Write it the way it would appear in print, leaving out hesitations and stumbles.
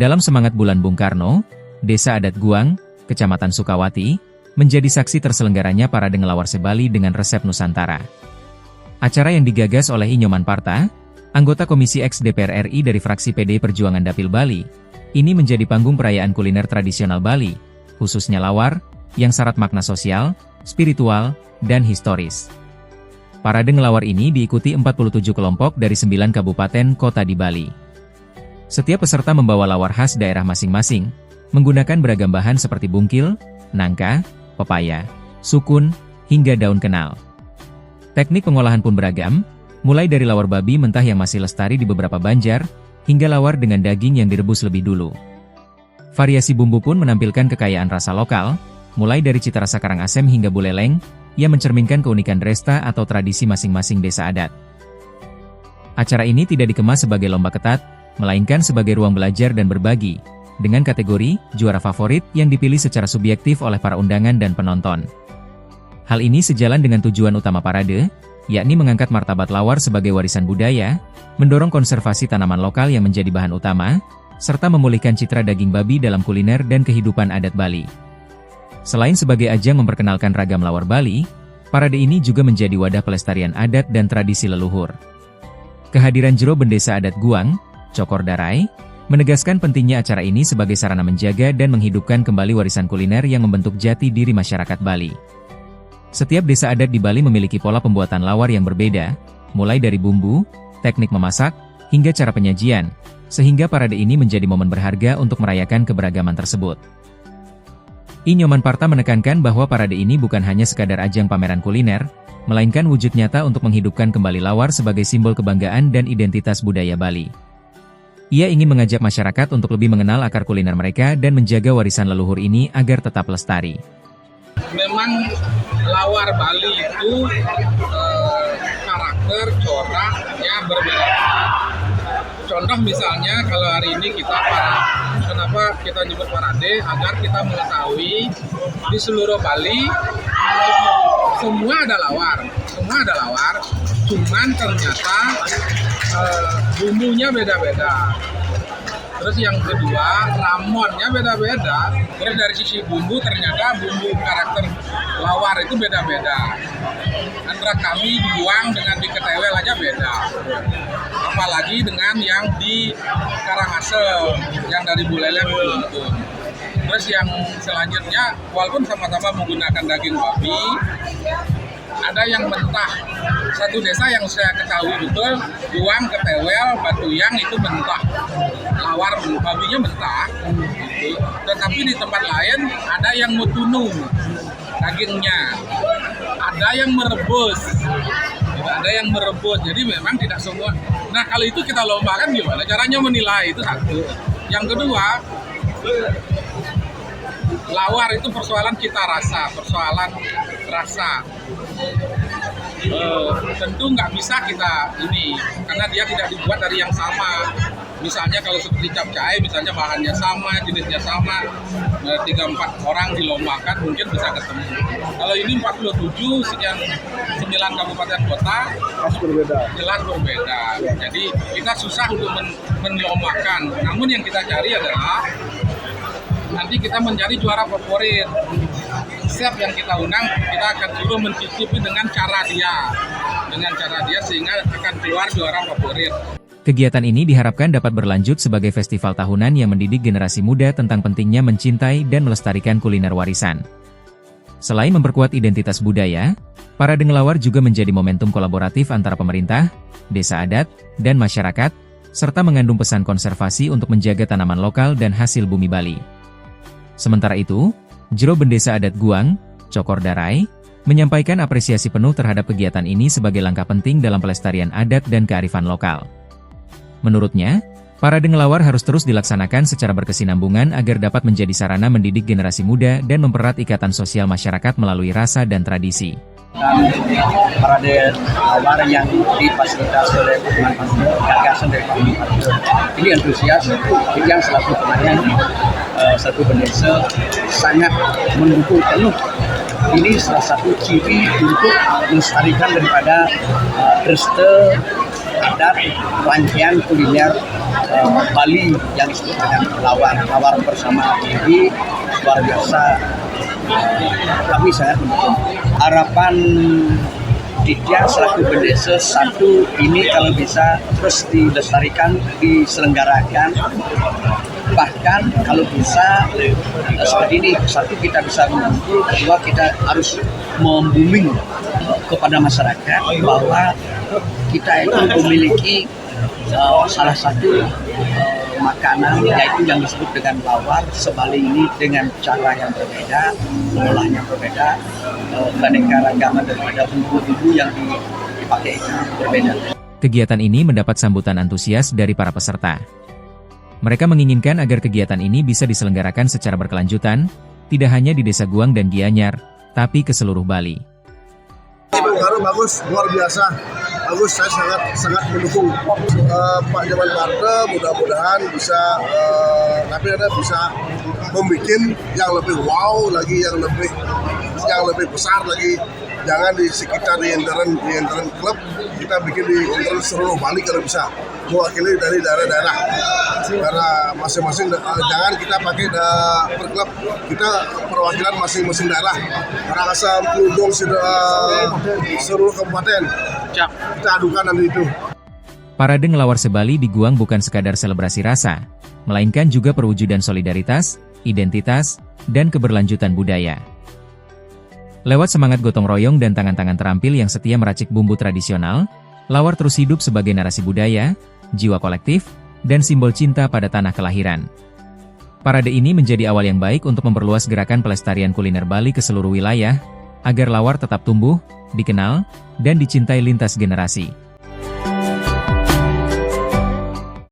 Dalam semangat Bulan Bung Karno, Desa Adat Guang, Kecamatan Sukawati, menjadi saksi terselenggaranya Parade Ngelawar Bali dengan resep Nusantara. Acara yang digagas oleh Inyoman Parta, anggota Komisi X DPR RI dari fraksi PDI Perjuangan Dapil Bali, ini menjadi panggung perayaan kuliner tradisional Bali, khususnya lawar, yang syarat makna sosial, spiritual, dan historis. Parade ngelawar ini diikuti 47 kelompok dari 9 kabupaten kota di Bali. Setiap peserta membawa lawar khas daerah masing-masing, menggunakan beragam bahan seperti bungkil, nangka, pepaya, sukun, hingga daun kenal. Teknik pengolahan pun beragam, mulai dari lawar babi mentah yang masih lestari di beberapa banjar, hingga lawar dengan daging yang direbus lebih dulu. Variasi bumbu pun menampilkan kekayaan rasa lokal, mulai dari cita rasa Karangasem hingga Buleleng, yang mencerminkan keunikan Dresta atau tradisi masing-masing desa adat. Acara ini tidak dikemas sebagai lomba ketat, melainkan sebagai ruang belajar dan berbagi, dengan kategori juara favorit yang dipilih secara subjektif oleh para undangan dan penonton. Hal ini sejalan dengan tujuan utama parade, yakni mengangkat martabat lawar sebagai warisan budaya, mendorong konservasi tanaman lokal yang menjadi bahan utama, serta memulihkan citra daging babi dalam kuliner dan kehidupan adat Bali. Selain sebagai ajang memperkenalkan ragam lawar Bali, parade ini juga menjadi wadah pelestarian adat dan tradisi leluhur. Kehadiran Jero Bendesa Adat Guang, Cokor Darai, menegaskan pentingnya acara ini sebagai sarana menjaga dan menghidupkan kembali warisan kuliner yang membentuk jati diri masyarakat Bali. Setiap desa adat di Bali memiliki pola pembuatan lawar yang berbeda, mulai dari bumbu, teknik memasak, hingga cara penyajian, sehingga parade ini menjadi momen berharga untuk merayakan keberagaman tersebut. Inyoman Parta menekankan bahwa parade ini bukan hanya sekadar ajang pameran kuliner, melainkan wujud nyata untuk menghidupkan kembali lawar sebagai simbol kebanggaan dan identitas budaya Bali. Ia ingin mengajak masyarakat untuk lebih mengenal akar kuliner mereka dan menjaga warisan leluhur ini agar tetap lestari. Memang lawar Bali itu karakter coraknya berbeda. Contoh misalnya kalau hari ini kenapa kita nyebut parade, agar kita mengetahui di seluruh Bali semua ada lawar, cuman ternyata bumbunya beda-beda. Terus yang kedua, ramonnya beda-beda. Terus dari sisi bumbu, ternyata bumbu karakter lawar itu beda-beda. Antara kami di Guang dengan di Ketewel aja beda. Apalagi dengan yang di Karangasem, yang dari Buleleng ke Lumpur. Terus yang selanjutnya, walaupun sama-sama menggunakan daging babi, ada yang mentah. Satu desa yang saya ketahui betul, Guang, Ketewel, Batuyang itu mentah. Lawar babinya mentah. Gitu. Tetapi di tempat lain ada yang mutunu dagingnya. Ada yang merebus. Jadi memang tidak semua. Nah, kalau itu kita lombakan gimana? Caranya menilai itu satu. Yang kedua, lawar itu persoalan cita rasa, tentu nggak bisa kita ini, karena dia tidak dibuat dari yang sama. Misalnya kalau seperti capcay, misalnya bahannya sama, jenisnya sama, 3-4 orang dilombakan mungkin bisa ketemu. Kalau ini 47 sekian 9 kabupaten kota, jelas berbeda. Jadi kita susah untuk melombakan. Namun yang kita cari adalah nanti kita mencari juara favorit. Setiap yang kita undang, kita akan suruh mencicipi dengan cara dia sehingga akan keluar juara favorit. Kegiatan ini diharapkan dapat berlanjut sebagai festival tahunan yang mendidik generasi muda tentang pentingnya mencintai dan melestarikan kuliner warisan. Selain memperkuat identitas budaya, parade ngelawar juga menjadi momentum kolaboratif antara pemerintah, desa adat, dan masyarakat, serta mengandung pesan konservasi untuk menjaga tanaman lokal dan hasil bumi Bali. Sementara itu, Jero Bendesa Adat Guang, Cokor Darai, menyampaikan apresiasi penuh terhadap kegiatan ini sebagai langkah penting dalam pelestarian adat dan kearifan lokal. Menurutnya, parade ngelawar harus terus dilaksanakan secara berkesinambungan agar dapat menjadi sarana mendidik generasi muda dan mempererat ikatan sosial masyarakat melalui rasa dan tradisi. Parade lawar yang difasilitasi oleh gagasan dari Pak ini antusias yang selaku pemain satu bendesa sangat mendukung penuh. Ini salah satu ciri untuk melestarikan daripada Dresta adat rangkaian kuliner Bali yang disebut dengan lawar bersama ini luar biasa. Kami sangat mendukung. Harapan Ditya selaku bendesa satu ini kalau bisa terus dilestarikan, diselenggarakan, bahkan kalau bisa seperti ini, satu kita bisa mengumpul, kedua kita harus membooming kepada masyarakat bahwa kita itu memiliki salah satu makanan yaitu yang disebut dengan lawar sebali ini dengan cara yang berbeda, olahnya berbeda, keanekaragaman daripada bumbu-bumbu yang dipakai berbeda. Kegiatan ini mendapat sambutan antusias dari para peserta. Mereka menginginkan agar kegiatan ini bisa diselenggarakan secara berkelanjutan, tidak hanya di Desa Guang dan Gianyar, tapi ke seluruh Bali. Ibu Baru bagus, luar biasa. Bagus, saya sangat mendukung Pak Jaman Parta. Mudah-mudahan bisa membuat yang lebih wow lagi, yang lebih besar lagi. Jangan di sekitar di intern klub, kita bikin di intern seluruh Bali kalau bisa, mewakili dari daerah-daerah. Karena masing-masing jangan kita pakai per klub, kita perwakilan masing-masing daerah. Karangasem, Klungkung, seluruh kabupaten. Kita adukan nanti itu. Parade Ngelawar Sebali di Guang bukan sekadar selebrasi rasa, melainkan juga perwujudan solidaritas, identitas, dan keberlanjutan budaya. Lewat semangat gotong royong dan tangan-tangan terampil yang setia meracik bumbu tradisional, lawar terus hidup sebagai narasi budaya, jiwa kolektif, dan simbol cinta pada tanah kelahiran. Parade ini menjadi awal yang baik untuk memperluas gerakan pelestarian kuliner Bali ke seluruh wilayah, agar lawar tetap tumbuh, dikenal, dan dicintai lintas generasi.